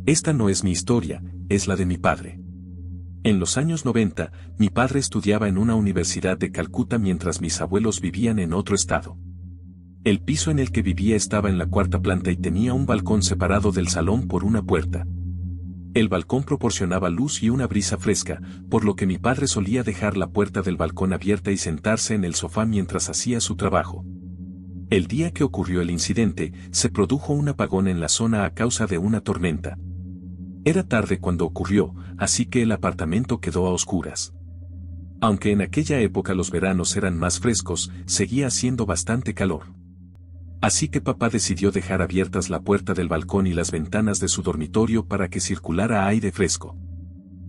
Esta no es mi historia, es la de mi padre. En los años 90, mi padre estudiaba en una universidad de Calcuta mientras mis abuelos vivían en otro estado. El piso en el que vivía estaba en la cuarta planta y tenía un balcón separado del salón por una puerta. El balcón proporcionaba luz y una brisa fresca, por lo que mi padre solía dejar la puerta del balcón abierta y sentarse en el sofá mientras hacía su trabajo. El día que ocurrió el incidente, se produjo un apagón en la zona a causa de una tormenta. Era tarde cuando ocurrió, así que el apartamento quedó a oscuras. Aunque en aquella época los veranos eran más frescos, seguía haciendo bastante calor. Así que papá decidió dejar abiertas la puerta del balcón y las ventanas de su dormitorio para que circulara aire fresco.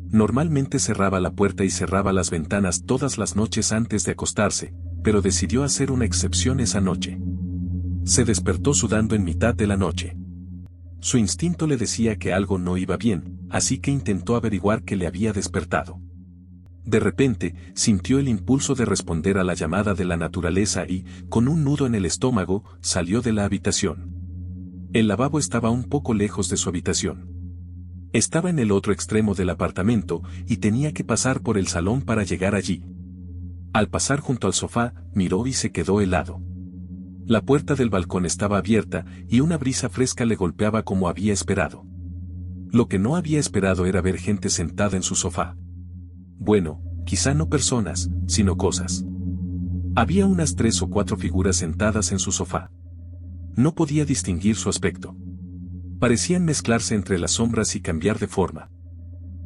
Normalmente cerraba la puerta y cerraba las ventanas todas las noches antes de acostarse, pero decidió hacer una excepción esa noche. Se despertó sudando en mitad de la noche. Su instinto le decía que algo no iba bien, así que intentó averiguar qué le había despertado. De repente, sintió el impulso de responder a la llamada de la naturaleza y, con un nudo en el estómago, salió de la habitación. El lavabo estaba un poco lejos de su habitación. Estaba en el otro extremo del apartamento y tenía que pasar por el salón para llegar allí. Al pasar junto al sofá, miró y se quedó helado. La puerta del balcón estaba abierta y una brisa fresca le golpeaba como había esperado. Lo que no había esperado era ver gente sentada en su sofá. Bueno, quizá no personas, sino cosas. Había unas 3 o 4 figuras sentadas en su sofá. No podía distinguir su aspecto. Parecían mezclarse entre las sombras y cambiar de forma.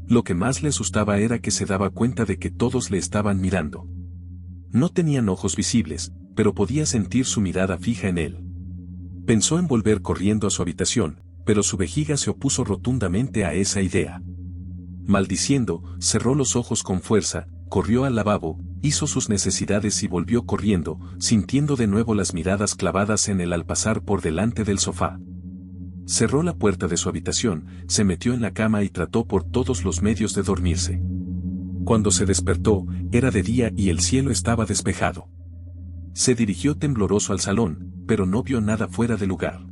Lo que más le asustaba era que se daba cuenta de que todos le estaban mirando. No tenían ojos visibles, pero podía sentir su mirada fija en él. Pensó en volver corriendo a su habitación, pero su vejiga se opuso rotundamente a esa idea. Maldiciendo, cerró los ojos con fuerza, corrió al lavabo, hizo sus necesidades y volvió corriendo, sintiendo de nuevo las miradas clavadas en él al pasar por delante del sofá. Cerró la puerta de su habitación, se metió en la cama y trató por todos los medios de dormirse. Cuando se despertó, era de día y el cielo estaba despejado. Se dirigió tembloroso al salón, pero no vio nada fuera de lugar.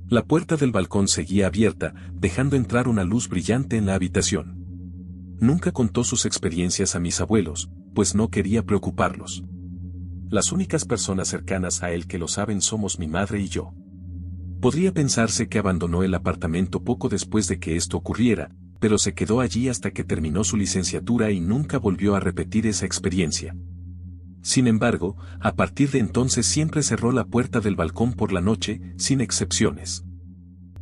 La puerta del balcón seguía abierta, dejando entrar una luz brillante en la habitación. Nunca contó sus experiencias a mis abuelos, pues no quería preocuparlos. Las únicas personas cercanas a él que lo saben somos mi madre y yo. Podría pensarse que abandonó el apartamento poco después de que esto ocurriera, pero se quedó allí hasta que terminó su licenciatura y nunca volvió a repetir esa experiencia. Sin embargo, a partir de entonces siempre cerró la puerta del balcón por la noche, sin excepciones.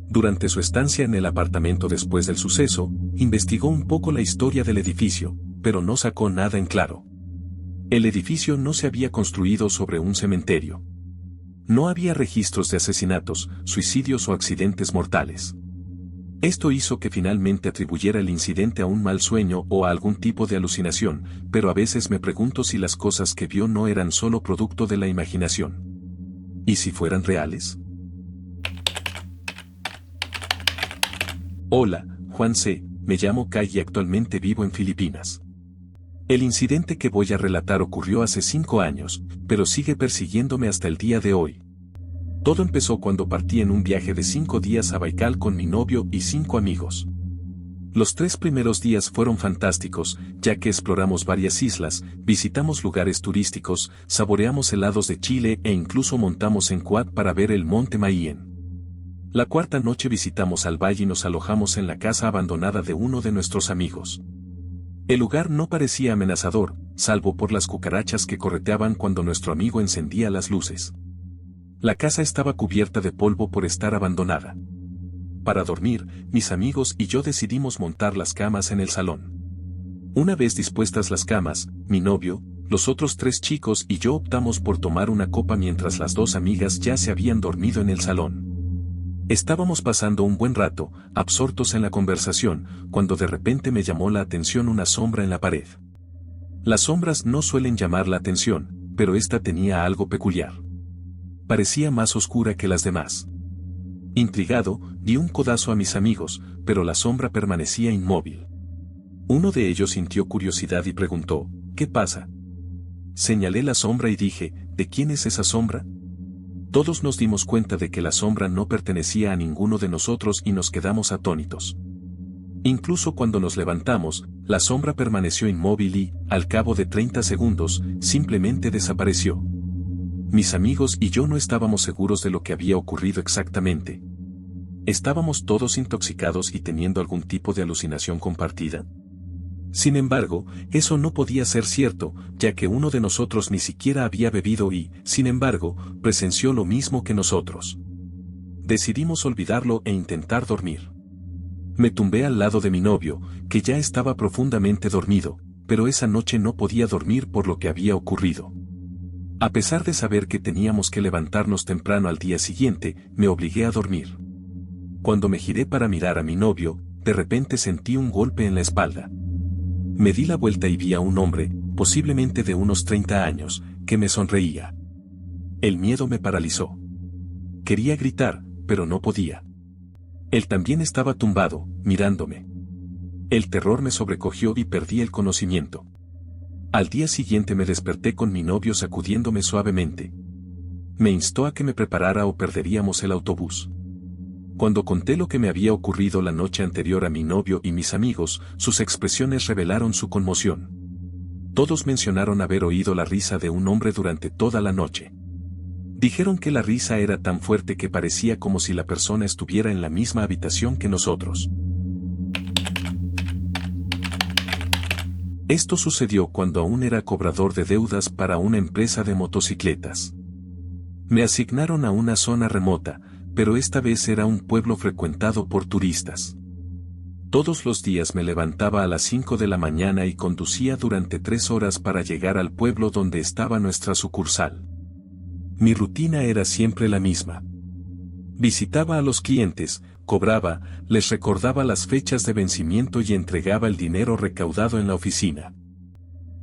Durante su estancia en el apartamento después del suceso, investigó un poco la historia del edificio, pero no sacó nada en claro. El edificio no se había construido sobre un cementerio. No había registros de asesinatos, suicidios o accidentes mortales. Esto hizo que finalmente atribuyera el incidente a un mal sueño o a algún tipo de alucinación, pero a veces me pregunto si las cosas que vio no eran solo producto de la imaginación. ¿Y si fueran reales? Hola, Juan C., me llamo Kai y actualmente vivo en Filipinas. El incidente que voy a relatar ocurrió hace 5 años, pero sigue persiguiéndome hasta el día de hoy. Todo empezó cuando partí en un viaje de 5 días a Baikal con mi novio y 5 amigos. Los 3 primeros días fueron fantásticos, ya que exploramos varias islas, visitamos lugares turísticos, saboreamos helados de Chile e incluso montamos en quad para ver el monte Mayen. La 4ª noche visitamos al valle y nos alojamos en la casa abandonada de uno de nuestros amigos. El lugar no parecía amenazador, salvo por las cucarachas que correteaban cuando nuestro amigo encendía las luces. La casa estaba cubierta de polvo por estar abandonada. Para dormir, mis amigos y yo decidimos montar las camas en el salón. Una vez dispuestas las camas, mi novio, los otros 3 chicos y yo optamos por tomar una copa mientras las 2 amigas ya se habían dormido en el salón. Estábamos pasando un buen rato, absortos en la conversación, cuando de repente me llamó la atención una sombra en la pared. Las sombras no suelen llamar la atención, pero esta tenía algo peculiar. Parecía más oscura que las demás. Intrigado, di un codazo a mis amigos, pero la sombra permanecía inmóvil. Uno de ellos sintió curiosidad y preguntó, ¿qué pasa? Señalé la sombra y dije, ¿de quién es esa sombra? Todos nos dimos cuenta de que la sombra no pertenecía a ninguno de nosotros y nos quedamos atónitos. Incluso cuando nos levantamos, la sombra permaneció inmóvil y, al cabo de 30 segundos, simplemente desapareció. Mis amigos y yo no estábamos seguros de lo que había ocurrido exactamente. ¿Estábamos todos intoxicados y teniendo algún tipo de alucinación compartida? Sin embargo, eso no podía ser cierto, ya que uno de nosotros ni siquiera había bebido y, sin embargo, presenció lo mismo que nosotros. Decidimos olvidarlo e intentar dormir. Me tumbé al lado de mi novio, que ya estaba profundamente dormido, pero esa noche no podía dormir por lo que había ocurrido. A pesar de saber que teníamos que levantarnos temprano al día siguiente, me obligué a dormir. Cuando me giré para mirar a mi novio, de repente sentí un golpe en la espalda. Me di la vuelta y vi a un hombre, posiblemente de unos 30 años, que me sonreía. El miedo me paralizó. Quería gritar, pero no podía. Él también estaba tumbado, mirándome. El terror me sobrecogió y perdí el conocimiento. Al día siguiente me desperté con mi novio sacudiéndome suavemente. Me instó a que me preparara o perderíamos el autobús. Cuando conté lo que me había ocurrido la noche anterior a mi novio y mis amigos, sus expresiones revelaron su conmoción. Todos mencionaron haber oído la risa de un hombre durante toda la noche. Dijeron que la risa era tan fuerte que parecía como si la persona estuviera en la misma habitación que nosotros. Esto sucedió cuando aún era cobrador de deudas para una empresa de motocicletas. Me asignaron a una zona remota, pero esta vez era un pueblo frecuentado por turistas. Todos los días me levantaba a las 5 de la mañana y conducía durante 3 horas para llegar al pueblo donde estaba nuestra sucursal. Mi rutina era siempre la misma. Visitaba a los clientes, cobraba, les recordaba las fechas de vencimiento y entregaba el dinero recaudado en la oficina.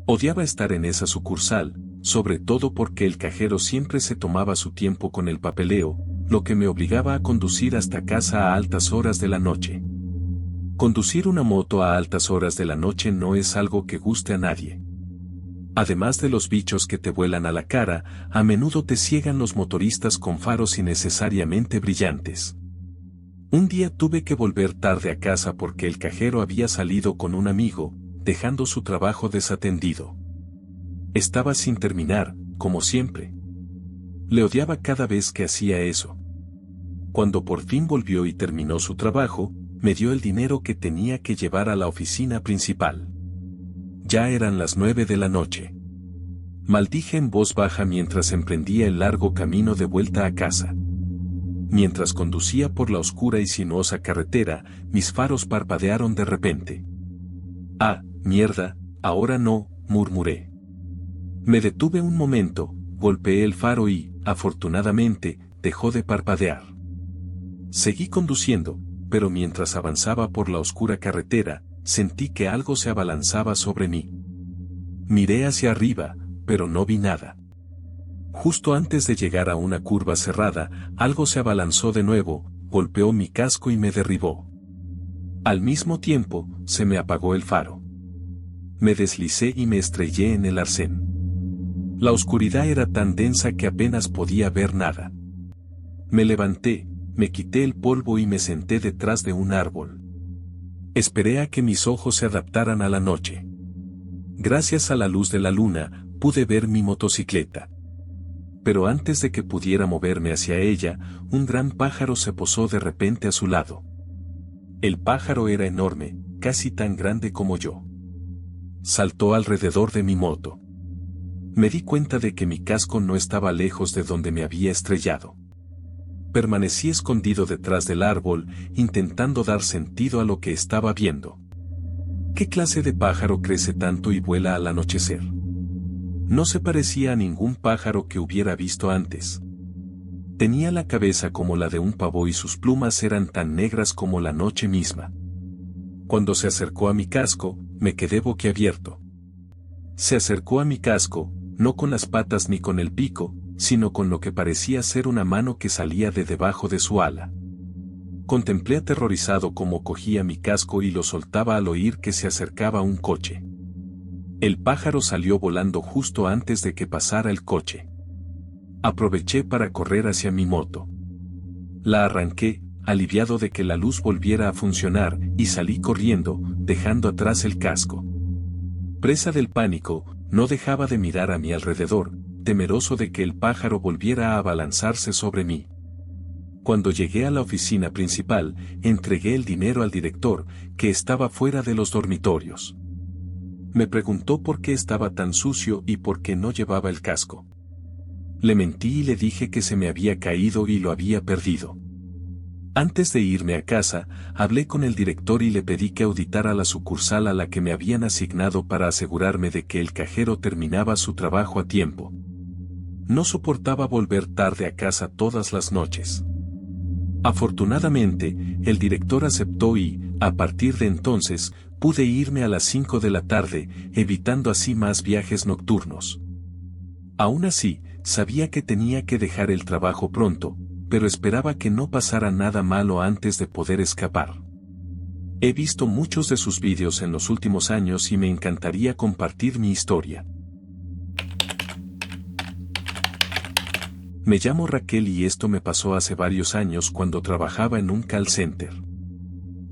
Odiaba estar en esa sucursal, sobre todo porque el cajero siempre se tomaba su tiempo con el papeleo, lo que me obligaba a conducir hasta casa a altas horas de la noche. Conducir una moto a altas horas de la noche no es algo que guste a nadie. Además de los bichos que te vuelan a la cara, a menudo te ciegan los motoristas con faros innecesariamente brillantes. Un día tuve que volver tarde a casa porque el cajero había salido con un amigo, dejando su trabajo desatendido. Estaba sin terminar, como siempre. Le odiaba cada vez que hacía eso. Cuando por fin volvió y terminó su trabajo, me dio el dinero que tenía que llevar a la oficina principal. Ya eran las 9 de la noche. Maldije en voz baja mientras emprendía el largo camino de vuelta a casa. Mientras conducía por la oscura y sinuosa carretera, mis faros parpadearon de repente. «Ah, mierda, ahora no», murmuré. Me detuve un momento, golpeé el faro y, afortunadamente, dejó de parpadear. Seguí conduciendo, pero mientras avanzaba por la oscura carretera, sentí que algo se abalanzaba sobre mí. Miré hacia arriba, pero no vi nada. Justo antes de llegar a una curva cerrada, algo se abalanzó de nuevo, golpeó mi casco y me derribó. Al mismo tiempo, se me apagó el faro. Me deslicé y me estrellé en el arcén. La oscuridad era tan densa que apenas podía ver nada. Me levanté, me quité el polvo y me senté detrás de un árbol. Esperé a que mis ojos se adaptaran a la noche. Gracias a la luz de la luna, pude ver mi motocicleta. Pero antes de que pudiera moverme hacia ella, un gran pájaro se posó de repente a su lado. El pájaro era enorme, casi tan grande como yo. Saltó alrededor de mi moto. Me di cuenta de que mi casco no estaba lejos de donde me había estrellado. Permanecí escondido detrás del árbol, intentando dar sentido a lo que estaba viendo. ¿Qué clase de pájaro crece tanto y vuela al anochecer? No se parecía a ningún pájaro que hubiera visto antes. Tenía la cabeza como la de un pavo y sus plumas eran tan negras como la noche misma. Cuando se acercó a mi casco, me quedé boquiabierto. Se acercó a mi casco, no con las patas ni con el pico, sino con lo que parecía ser una mano que salía de debajo de su ala. Contemplé aterrorizado cómo cogía mi casco y lo soltaba al oír que se acercaba un coche. El pájaro salió volando justo antes de que pasara el coche. Aproveché para correr hacia mi moto. La arranqué, aliviado de que la luz volviera a funcionar, y salí corriendo, dejando atrás el casco. Presa del pánico, no dejaba de mirar a mi alrededor, temeroso de que el pájaro volviera a abalanzarse sobre mí. Cuando llegué a la oficina principal, entregué el dinero al director, que estaba fuera de los dormitorios. Me preguntó por qué estaba tan sucio y por qué no llevaba el casco. Le mentí y le dije que se me había caído y lo había perdido. Antes de irme a casa, hablé con el director y le pedí que auditara la sucursal a la que me habían asignado para asegurarme de que el cajero terminaba su trabajo a tiempo. No soportaba volver tarde a casa todas las noches. Afortunadamente, el director aceptó y, a partir de entonces, pude irme a las 5 de la tarde, evitando así más viajes nocturnos. Aún así, sabía que tenía que dejar el trabajo pronto, pero esperaba que no pasara nada malo antes de poder escapar. He visto muchos de sus vídeos en los últimos años y me encantaría compartir mi historia. Me llamo Raquel y esto me pasó hace varios años cuando trabajaba en un call center.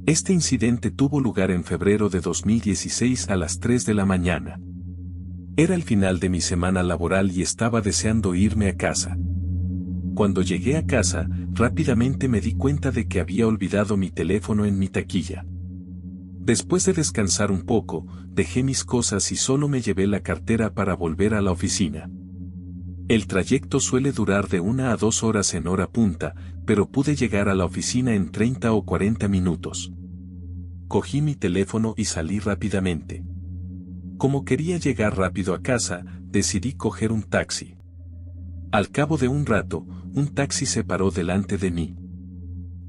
Este incidente tuvo lugar en febrero de 2016 a las 3 de la mañana. Era el final de mi semana laboral y estaba deseando irme a casa. Cuando llegué a casa, rápidamente me di cuenta de que había olvidado mi teléfono en mi taquilla. Después de descansar un poco, dejé mis cosas y solo me llevé la cartera para volver a la oficina. El trayecto suele durar de 1 a 2 horas en hora punta, pero pude llegar a la oficina en 30 o 40 minutos. Cogí mi teléfono y salí rápidamente. Como quería llegar rápido a casa, decidí coger un taxi. Al cabo de un rato, un taxi se paró delante de mí.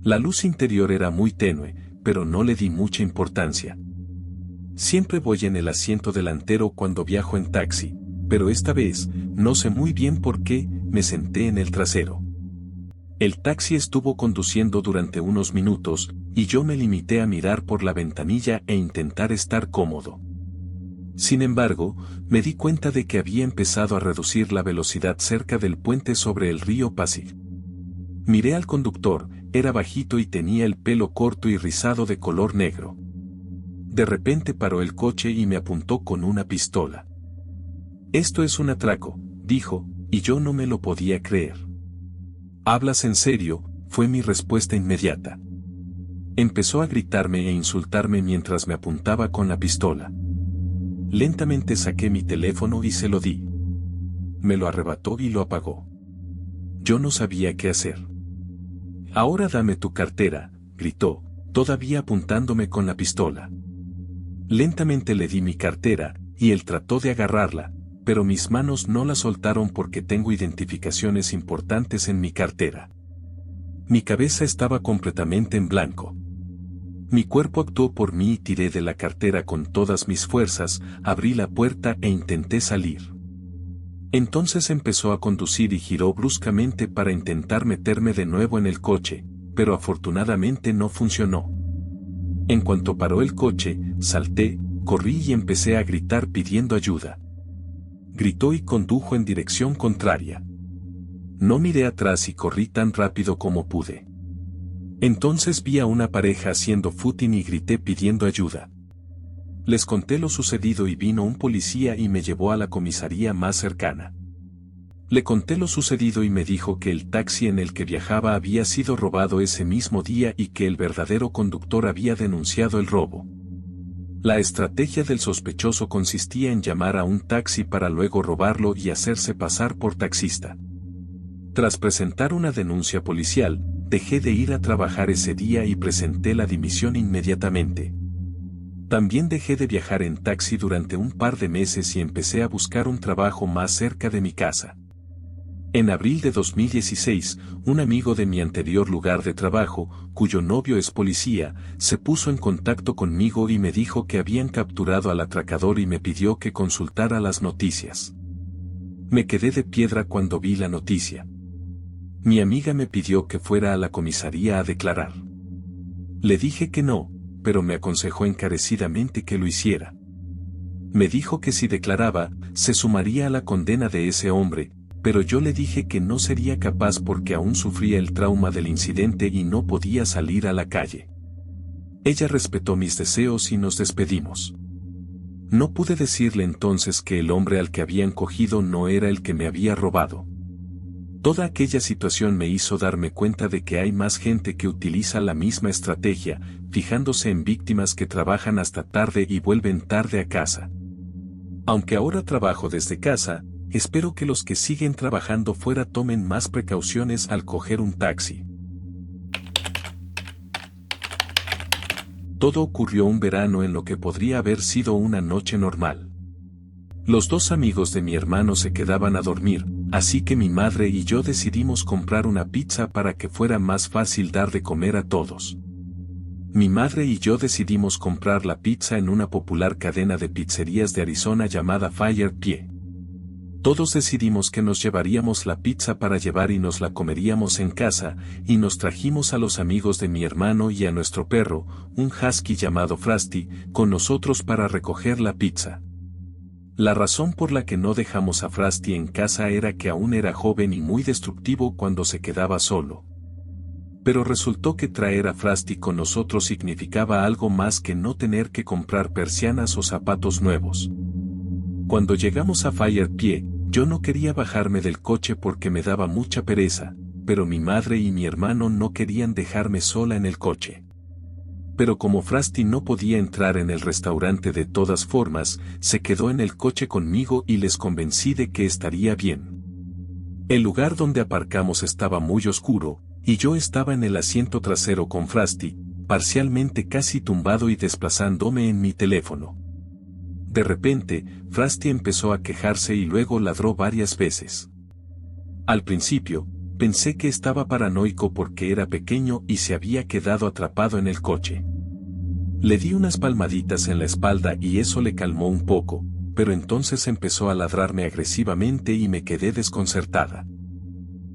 La luz interior era muy tenue, pero no le di mucha importancia. Siempre voy en el asiento delantero cuando viajo en taxi, pero esta vez, no sé muy bien por qué, me senté en el trasero. El taxi estuvo conduciendo durante unos minutos, y yo me limité a mirar por la ventanilla e intentar estar cómodo. Sin embargo, me di cuenta de que había empezado a reducir la velocidad cerca del puente sobre el río Pasig. Miré al conductor, era bajito y tenía el pelo corto y rizado de color negro. De repente paró el coche y me apuntó con una pistola. «Esto es un atraco», dijo, y yo no me lo podía creer. «¿Hablas en serio?», fue mi respuesta inmediata. Empezó a gritarme e insultarme mientras me apuntaba con la pistola. Lentamente saqué mi teléfono y se lo di. Me lo arrebató y lo apagó. Yo no sabía qué hacer. «Ahora dame tu cartera», gritó, todavía apuntándome con la pistola. Lentamente le di mi cartera, y él trató de agarrarla, pero mis manos no la soltaron porque tengo identificaciones importantes en mi cartera. Mi cabeza estaba completamente en blanco. Mi cuerpo actuó por mí y tiré de la cartera con todas mis fuerzas, abrí la puerta e intenté salir. Entonces empezó a conducir y giró bruscamente para intentar meterme de nuevo en el coche, pero afortunadamente no funcionó. En cuanto paró el coche, salté, corrí y empecé a gritar pidiendo ayuda. Gritó y condujo en dirección contraria. No miré atrás y corrí tan rápido como pude. Entonces vi a una pareja haciendo footing y grité pidiendo ayuda. Les conté lo sucedido y vino un policía y me llevó a la comisaría más cercana. Le conté lo sucedido y me dijo que el taxi en el que viajaba había sido robado ese mismo día y que el verdadero conductor había denunciado el robo. La estrategia del sospechoso consistía en llamar a un taxi para luego robarlo y hacerse pasar por taxista. Tras presentar una denuncia policial, dejé de ir a trabajar ese día y presenté la dimisión inmediatamente. También dejé de viajar en taxi durante un par de meses y empecé a buscar un trabajo más cerca de mi casa. En abril de 2016, un amigo de mi anterior lugar de trabajo, cuyo novio es policía, se puso en contacto conmigo y me dijo que habían capturado al atracador y me pidió que consultara las noticias. Me quedé de piedra cuando vi la noticia. Mi amiga me pidió que fuera a la comisaría a declarar. Le dije que no, pero me aconsejó encarecidamente que lo hiciera. Me dijo que si declaraba, se sumaría a la condena de ese hombre, pero yo le dije que no sería capaz porque aún sufría el trauma del incidente y no podía salir a la calle. Ella respetó mis deseos y nos despedimos. No pude decirle entonces que el hombre al que habían cogido no era el que me había robado. Toda aquella situación me hizo darme cuenta de que hay más gente que utiliza la misma estrategia, fijándose en víctimas que trabajan hasta tarde y vuelven tarde a casa. Aunque ahora trabajo desde casa, espero que los que siguen trabajando fuera tomen más precauciones al coger un taxi. Todo ocurrió un verano en lo que podría haber sido una noche normal. Los dos amigos de mi hermano se quedaban a dormir, así que mi madre y yo decidimos comprar una pizza para que fuera más fácil dar de comer a todos. Mi madre y yo decidimos comprar la pizza en una popular cadena de pizzerías de Arizona llamada Fire Pie. Todos decidimos que nos llevaríamos la pizza para llevar y nos la comeríamos en casa, y nos trajimos a los amigos de mi hermano y a nuestro perro, un husky llamado Frosty, con nosotros para recoger la pizza. La razón por la que no dejamos a Frosty en casa era que aún era joven y muy destructivo cuando se quedaba solo. Pero resultó que traer a Frosty con nosotros significaba algo más que no tener que comprar persianas o zapatos nuevos. Cuando llegamos a Fire Pie, yo no quería bajarme del coche porque me daba mucha pereza, pero mi madre y mi hermano no querían dejarme sola en el coche. Pero como Frosty no podía entrar en el restaurante de todas formas, se quedó en el coche conmigo y les convencí de que estaría bien. El lugar donde aparcamos estaba muy oscuro, y yo estaba en el asiento trasero con Frosty, parcialmente casi tumbado y desplazándome en mi teléfono. De repente, Frosty empezó a quejarse y luego ladró varias veces. Al principio, pensé que estaba paranoico porque era pequeño y se había quedado atrapado en el coche. Le di unas palmaditas en la espalda y eso le calmó un poco, pero entonces empezó a ladrarme agresivamente y me quedé desconcertada.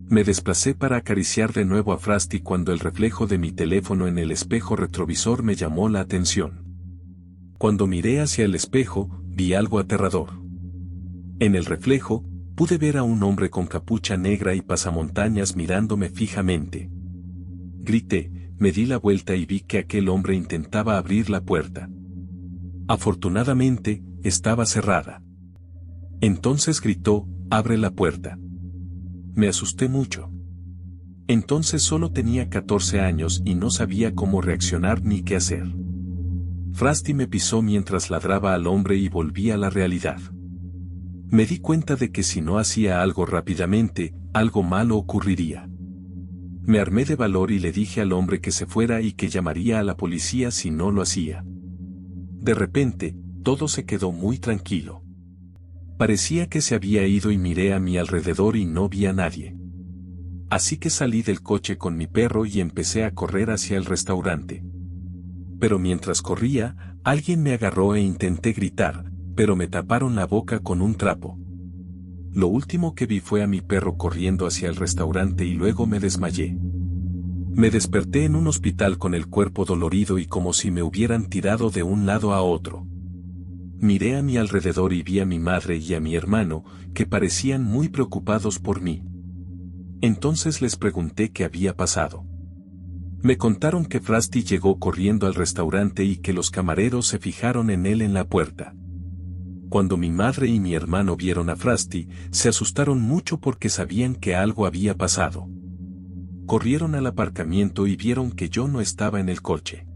Me desplacé para acariciar de nuevo a Frosty cuando el reflejo de mi teléfono en el espejo retrovisor me llamó la atención. Cuando miré hacia el espejo, vi algo aterrador. En el reflejo, pude ver a un hombre con capucha negra y pasamontañas mirándome fijamente. Grité, me di la vuelta y vi que aquel hombre intentaba abrir la puerta. Afortunadamente, estaba cerrada. Entonces gritó, «Abre la puerta». Me asusté mucho. Entonces solo tenía 14 años y no sabía cómo reaccionar ni qué hacer. Frosty me pisó mientras ladraba al hombre y volví a la realidad. Me di cuenta de que si no hacía algo rápidamente, algo malo ocurriría. Me armé de valor y le dije al hombre que se fuera y que llamaría a la policía si no lo hacía. De repente, todo se quedó muy tranquilo. Parecía que se había ido y miré a mi alrededor y no vi a nadie. Así que salí del coche con mi perro y empecé a correr hacia el restaurante. Pero mientras corría, alguien me agarró e intenté gritar, pero me taparon la boca con un trapo. Lo último que vi fue a mi perro corriendo hacia el restaurante y luego me desmayé. Me desperté en un hospital con el cuerpo dolorido y como si me hubieran tirado de un lado a otro. Miré a mi alrededor y vi a mi madre y a mi hermano, que parecían muy preocupados por mí. Entonces les pregunté qué había pasado. Me contaron que Frosty llegó corriendo al restaurante y que los camareros se fijaron en él en la puerta. Cuando mi madre y mi hermano vieron a Frosty, se asustaron mucho porque sabían que algo había pasado. Corrieron al aparcamiento y vieron que yo no estaba en el coche.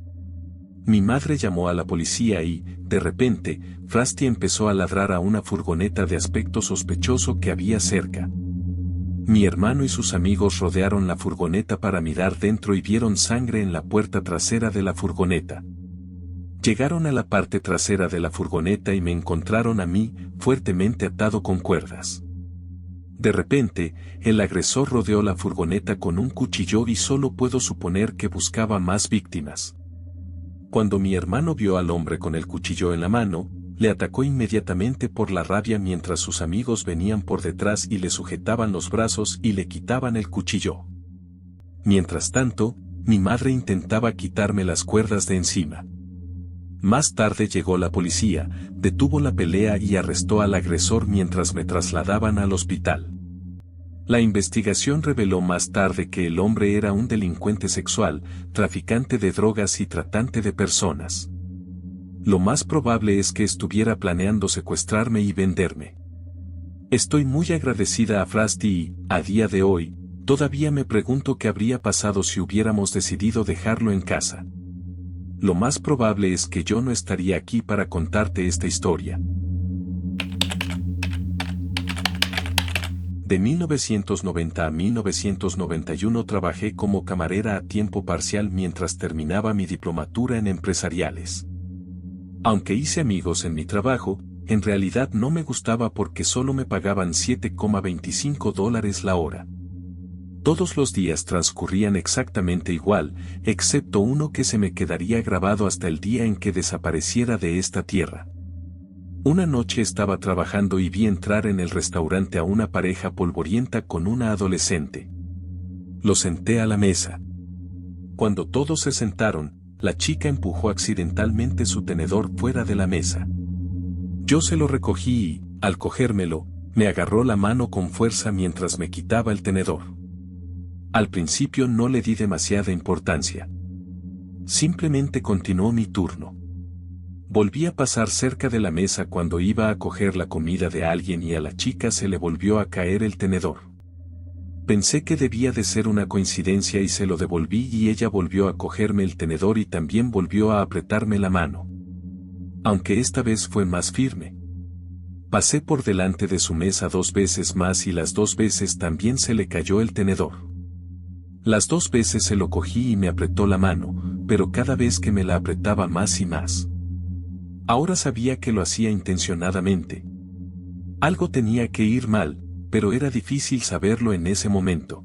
Mi madre llamó a la policía y, de repente, Frosty empezó a ladrar a una furgoneta de aspecto sospechoso que había cerca. Mi hermano y sus amigos rodearon la furgoneta para mirar dentro y vieron sangre en la puerta trasera de la furgoneta. Llegaron a la parte trasera de la furgoneta y me encontraron a mí, fuertemente atado con cuerdas. De repente, el agresor rodeó la furgoneta con un cuchillo y solo puedo suponer que buscaba más víctimas. Cuando mi hermano vio al hombre con el cuchillo en la mano, le atacó inmediatamente por la rabia mientras sus amigos venían por detrás y le sujetaban los brazos y le quitaban el cuchillo. Mientras tanto, mi madre intentaba quitarme las cuerdas de encima. Más tarde llegó la policía, detuvo la pelea y arrestó al agresor mientras me trasladaban al hospital. La investigación reveló más tarde que el hombre era un delincuente sexual, traficante de drogas y tratante de personas. Lo más probable es que estuviera planeando secuestrarme y venderme. Estoy muy agradecida a Frasty y, a día de hoy, todavía me pregunto qué habría pasado si hubiéramos decidido dejarlo en casa. Lo más probable es que yo no estaría aquí para contarte esta historia. De 1990 a 1991 trabajé como camarera a tiempo parcial mientras terminaba mi diplomatura en empresariales. Aunque hice amigos en mi trabajo, en realidad no me gustaba porque solo me pagaban $7,25 la hora. Todos los días transcurrían exactamente igual, excepto uno que se me quedaría grabado hasta el día en que desapareciera de esta tierra. Una noche estaba trabajando y vi entrar en el restaurante a una pareja polvorienta con una adolescente. Lo senté a la mesa. Cuando todos se sentaron, la chica empujó accidentalmente su tenedor fuera de la mesa. Yo se lo recogí y, al cogérmelo, me agarró la mano con fuerza mientras me quitaba el tenedor. Al principio no le di demasiada importancia. Simplemente continuó mi turno. Volví a pasar cerca de la mesa cuando iba a coger la comida de alguien y a la chica se le volvió a caer el tenedor. Pensé que debía de ser una coincidencia y se lo devolví y ella volvió a cogerme el tenedor y también volvió a apretarme la mano. Aunque esta vez fue más firme. Pasé por delante de su mesa 2 veces más y las 2 veces también se le cayó el tenedor. Las 2 veces se lo cogí y me apretó la mano, pero cada vez que me la apretaba más y más. Ahora sabía que lo hacía intencionadamente. Algo tenía que ir mal, pero era difícil saberlo en ese momento.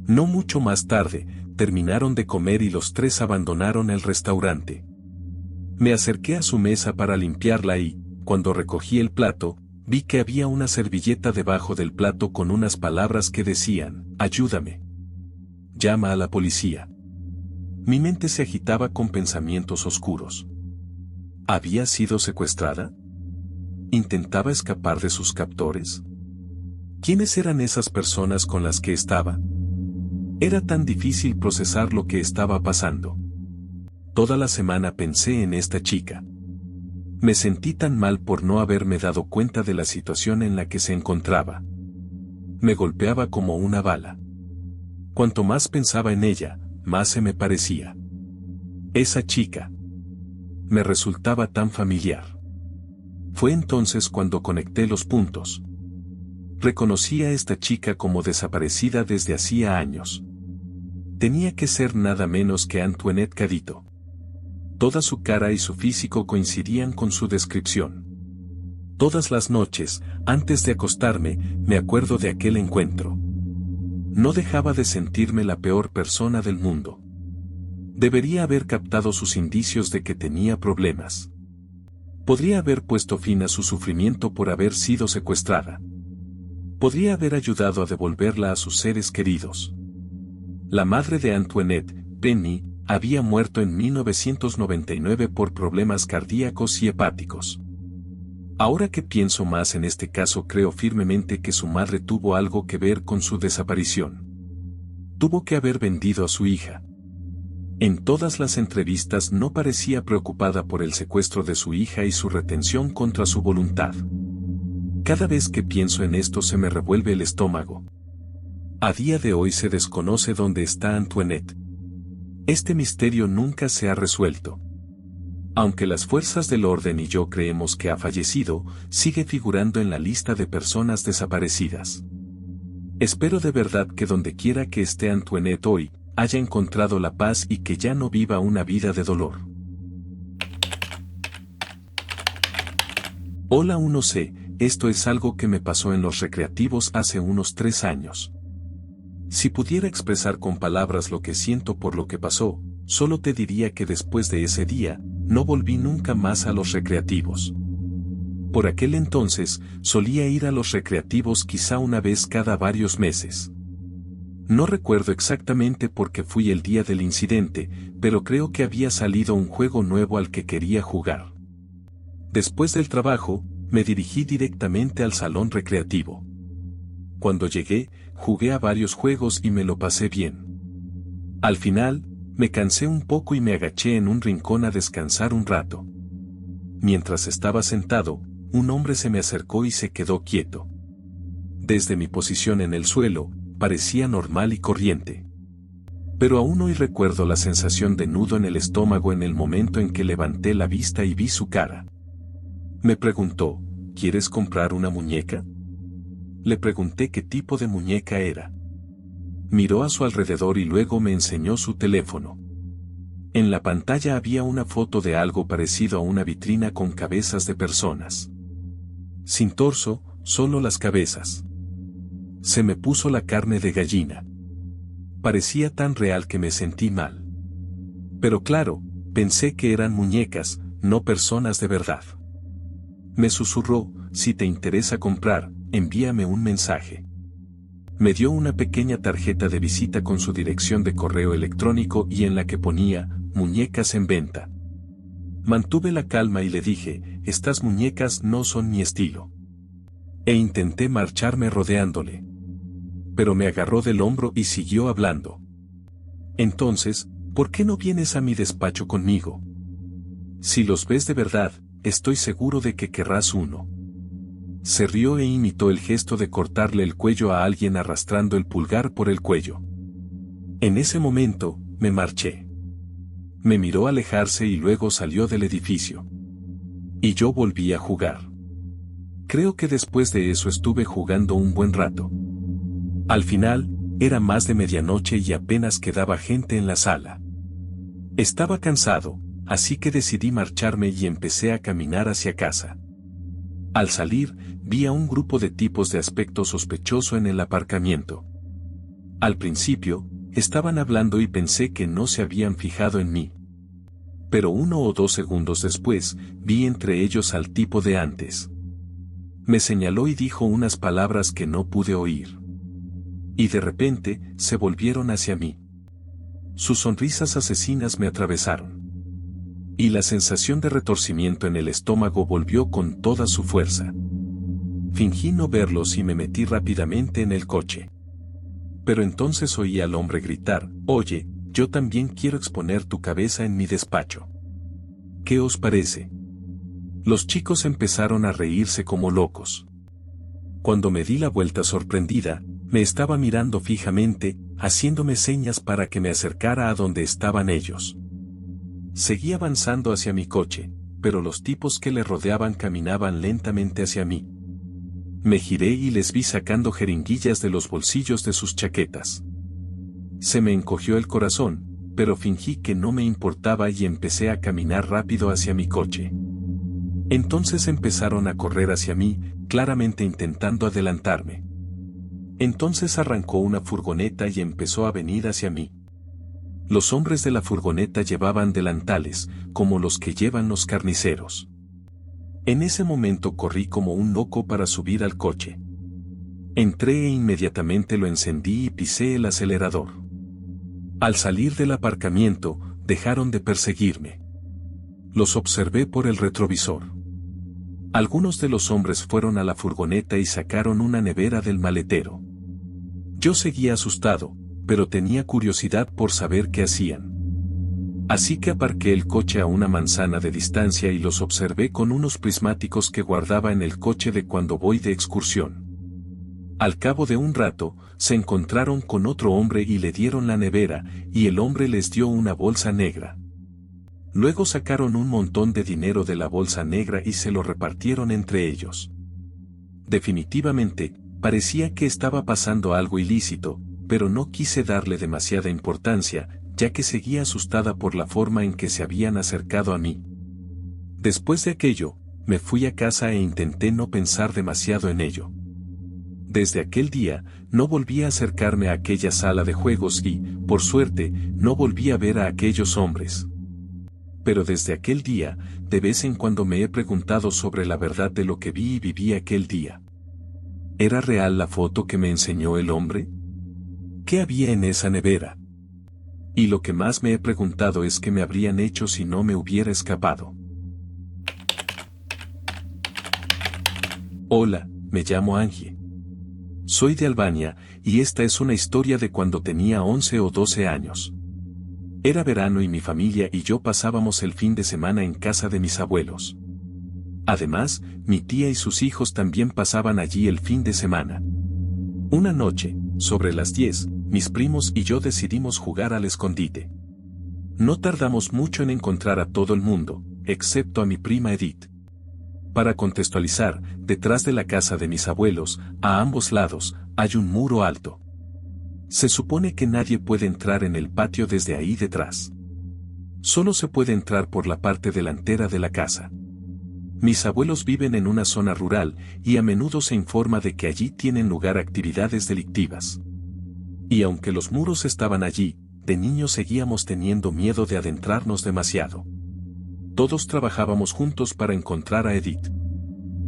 No mucho más tarde, terminaron de comer y los 3 abandonaron el restaurante. Me acerqué a su mesa para limpiarla y, cuando recogí el plato, vi que había una servilleta debajo del plato con unas palabras que decían, «Ayúdame. Llama a la policía». Mi mente se agitaba con pensamientos oscuros. ¿Había sido secuestrada? ¿Intentaba escapar de sus captores? ¿Quiénes eran esas personas con las que estaba? Era tan difícil procesar lo que estaba pasando. Toda la semana pensé en esta chica. Me sentí tan mal por no haberme dado cuenta de la situación en la que se encontraba. Me golpeaba como una bala. Cuanto más pensaba en ella, más se me parecía. Esa chica. Me resultaba tan familiar. Fue entonces cuando conecté los puntos. Reconocí a esta chica como desaparecida desde hacía años. Tenía que ser nada menos que Antoinette Cadito. Toda su cara y su físico coincidían con su descripción. Todas las noches, antes de acostarme, me acuerdo de aquel encuentro. No dejaba de sentirme la peor persona del mundo. Debería haber captado sus indicios de que tenía problemas. Podría haber puesto fin a su sufrimiento por haber sido secuestrada. Podría haber ayudado a devolverla a sus seres queridos. La madre de Antoinette, Penny, había muerto en 1999 por problemas cardíacos y hepáticos. Ahora que pienso más en este caso, creo firmemente que su madre tuvo algo que ver con su desaparición. Tuvo que haber vendido a su hija. En todas las entrevistas no parecía preocupada por el secuestro de su hija y su retención contra su voluntad. Cada vez que pienso en esto se me revuelve el estómago. A día de hoy se desconoce dónde está Antoinette. Este misterio nunca se ha resuelto. Aunque las fuerzas del orden y yo creemos que ha fallecido, sigue figurando en la lista de personas desaparecidas. Espero de verdad que donde quiera que esté Antoinette hoy, haya encontrado la paz y que ya no viva una vida de dolor. Hola 1C, esto es algo que me pasó en los recreativos hace unos 3 años. Si pudiera expresar con palabras lo que siento por lo que pasó, solo te diría que después de ese día, no volví nunca más a los recreativos. Por aquel entonces, solía ir a los recreativos quizá una vez cada varios meses. No recuerdo exactamente por qué fui el día del incidente, pero creo que había salido un juego nuevo al que quería jugar. Después del trabajo, me dirigí directamente al salón recreativo. Cuando llegué, jugué a varios juegos y me lo pasé bien. Al final, me cansé un poco y me agaché en un rincón a descansar un rato. Mientras estaba sentado, un hombre se me acercó y se quedó quieto. Desde mi posición en el suelo, parecía normal y corriente. Pero aún hoy recuerdo la sensación de nudo en el estómago en el momento en que levanté la vista y vi su cara. Me preguntó, ¿quieres comprar una muñeca? Le pregunté qué tipo de muñeca era. Miró a su alrededor y luego me enseñó su teléfono. En la pantalla había una foto de algo parecido a una vitrina con cabezas de personas. Sin torso, solo las cabezas. Se me puso la carne de gallina. Parecía tan real que me sentí mal. Pero claro, pensé que eran muñecas, no personas de verdad. Me susurró, si te interesa comprar, envíame un mensaje. Me dio una pequeña tarjeta de visita con su dirección de correo electrónico y en la que ponía, muñecas en venta. Mantuve la calma y le dije, estas muñecas no son mi estilo. E intenté marcharme rodeándole. Pero me agarró del hombro y siguió hablando. Entonces, ¿por qué no vienes a mi despacho conmigo? Si los ves de verdad, estoy seguro de que querrás uno. Se rió e imitó el gesto de cortarle el cuello a alguien arrastrando el pulgar por el cuello. En ese momento, me marché. Me miró alejarse y luego salió del edificio. Y yo volví a jugar. Creo que después de eso estuve jugando un buen rato. Al final, era más de medianoche y apenas quedaba gente en la sala. Estaba cansado, así que decidí marcharme y empecé a caminar hacia casa. Al salir, vi a un grupo de tipos de aspecto sospechoso en el aparcamiento. Al principio, estaban hablando y pensé que no se habían fijado en mí. Pero 1 o 2 segundos después, vi entre ellos al tipo de antes. Me señaló y dijo unas palabras que no pude oír. Y de repente, se volvieron hacia mí. Sus sonrisas asesinas me atravesaron. Y la sensación de retorcimiento en el estómago volvió con toda su fuerza. Fingí no verlos y me metí rápidamente en el coche. Pero entonces oí al hombre gritar, «Oye, yo también quiero exponer tu cabeza en mi despacho. ¿Qué os parece?» Los chicos empezaron a reírse como locos. Cuando me di la vuelta sorprendida, me estaba mirando fijamente, haciéndome señas para que me acercara a donde estaban ellos. Seguí avanzando hacia mi coche, pero los tipos que le rodeaban caminaban lentamente hacia mí. Me giré y les vi sacando jeringuillas de los bolsillos de sus chaquetas. Se me encogió el corazón, pero fingí que no me importaba y empecé a caminar rápido hacia mi coche. Entonces empezaron a correr hacia mí, claramente intentando adelantarme. Entonces arrancó una furgoneta y empezó a venir hacia mí. Los hombres de la furgoneta llevaban delantales, como los que llevan los carniceros. En ese momento corrí como un loco para subir al coche. Entré e inmediatamente lo encendí y pisé el acelerador. Al salir del aparcamiento, dejaron de perseguirme. Los observé por el retrovisor. Algunos de los hombres fueron a la furgoneta y sacaron una nevera del maletero. Yo seguía asustado, pero tenía curiosidad por saber qué hacían. Así que aparqué el coche a una manzana de distancia y los observé con unos prismáticos que guardaba en el coche de cuando voy de excursión. Al cabo de un rato, se encontraron con otro hombre y le dieron la nevera, y el hombre les dio una bolsa negra. Luego sacaron un montón de dinero de la bolsa negra y se lo repartieron entre ellos. Definitivamente, parecía que estaba pasando algo ilícito, pero no quise darle demasiada importancia, ya que seguía asustada por la forma en que se habían acercado a mí. Después de aquello, me fui a casa e intenté no pensar demasiado en ello. Desde aquel día, no volví a acercarme a aquella sala de juegos y, por suerte, no volví a ver a aquellos hombres. Pero desde aquel día, de vez en cuando me he preguntado sobre la verdad de lo que vi y viví aquel día. ¿Era real la foto que me enseñó el hombre? ¿Qué había en esa nevera? Y lo que más me he preguntado es qué me habrían hecho si no me hubiera escapado. Hola, me llamo Angie. Soy de Albania, y esta es una historia de cuando tenía 11 o 12 años. Era verano y mi familia y yo pasábamos el fin de semana en casa de mis abuelos. Además, mi tía y sus hijos también pasaban allí el fin de semana. Una noche, sobre las 10, mis primos y yo decidimos jugar al escondite. No tardamos mucho en encontrar a todo el mundo, excepto a mi prima Edith. Para contextualizar, detrás de la casa de mis abuelos, a ambos lados, hay un muro alto. Se supone que nadie puede entrar en el patio desde ahí detrás. Solo se puede entrar por la parte delantera de la casa. Mis abuelos viven en una zona rural y a menudo se informa de que allí tienen lugar actividades delictivas. Y aunque los muros estaban allí, de niños seguíamos teniendo miedo de adentrarnos demasiado. Todos trabajábamos juntos para encontrar a Edith.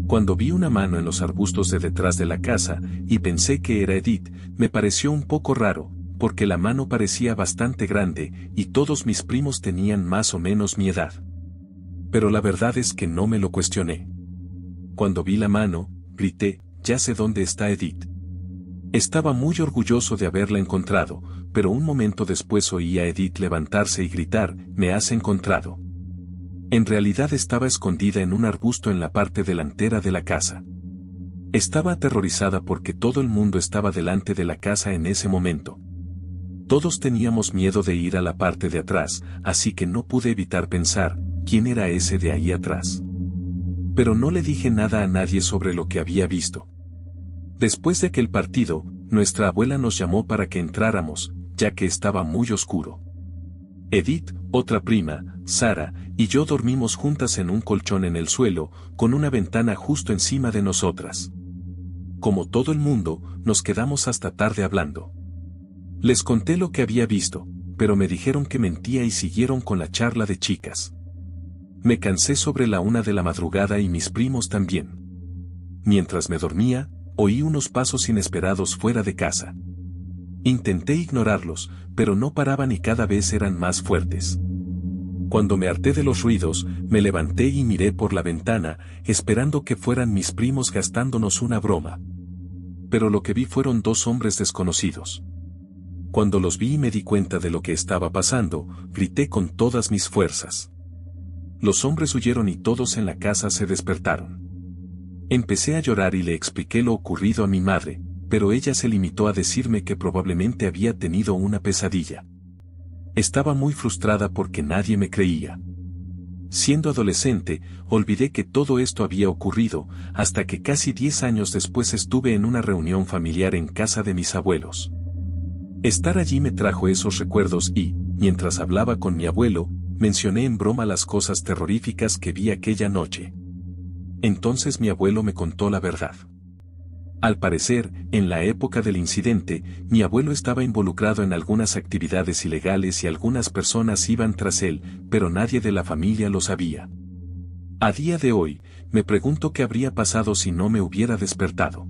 Cuando vi una mano en los arbustos de detrás de la casa y pensé que era Edith, me pareció un poco raro, porque la mano parecía bastante grande y todos mis primos tenían más o menos mi edad. Pero la verdad es que no me lo cuestioné. Cuando vi la mano, grité, ya sé dónde está Edith. Estaba muy orgulloso de haberla encontrado, pero un momento después oí a Edith levantarse y gritar, «¿Me has encontrado?». En realidad estaba escondida en un arbusto en la parte delantera de la casa. Estaba aterrorizada porque todo el mundo estaba delante de la casa en ese momento. Todos teníamos miedo de ir a la parte de atrás, así que no pude evitar pensar, ¿quién era ese de ahí atrás? Pero no le dije nada a nadie sobre lo que había visto. Después de aquel partido, nuestra abuela nos llamó para que entráramos, ya que estaba muy oscuro. Edith, otra prima, Sara, y yo dormimos juntas en un colchón en el suelo, con una ventana justo encima de nosotras. Como todo el mundo, nos quedamos hasta tarde hablando. Les conté lo que había visto, pero me dijeron que mentía y siguieron con la charla de chicas. Me cansé sobre la 1 de la madrugada y mis primos también. Mientras me dormía, oí unos pasos inesperados fuera de casa. Intenté ignorarlos, pero no paraban y cada vez eran más fuertes. Cuando me harté de los ruidos, me levanté y miré por la ventana, esperando que fueran mis primos gastándonos una broma. Pero lo que vi fueron 2 hombres desconocidos. Cuando los vi y me di cuenta de lo que estaba pasando, grité con todas mis fuerzas. Los hombres huyeron y todos en la casa se despertaron. Empecé a llorar y le expliqué lo ocurrido a mi madre, pero ella se limitó a decirme que probablemente había tenido una pesadilla. Estaba muy frustrada porque nadie me creía. Siendo adolescente, olvidé que todo esto había ocurrido, hasta que casi 10 años después estuve en una reunión familiar en casa de mis abuelos. Estar allí me trajo esos recuerdos y, mientras hablaba con mi abuelo, mencioné en broma las cosas terroríficas que vi aquella noche. Entonces mi abuelo me contó la verdad. Al parecer, en la época del incidente, mi abuelo estaba involucrado en algunas actividades ilegales y algunas personas iban tras él, pero nadie de la familia lo sabía. A día de hoy, me pregunto qué habría pasado si no me hubiera despertado.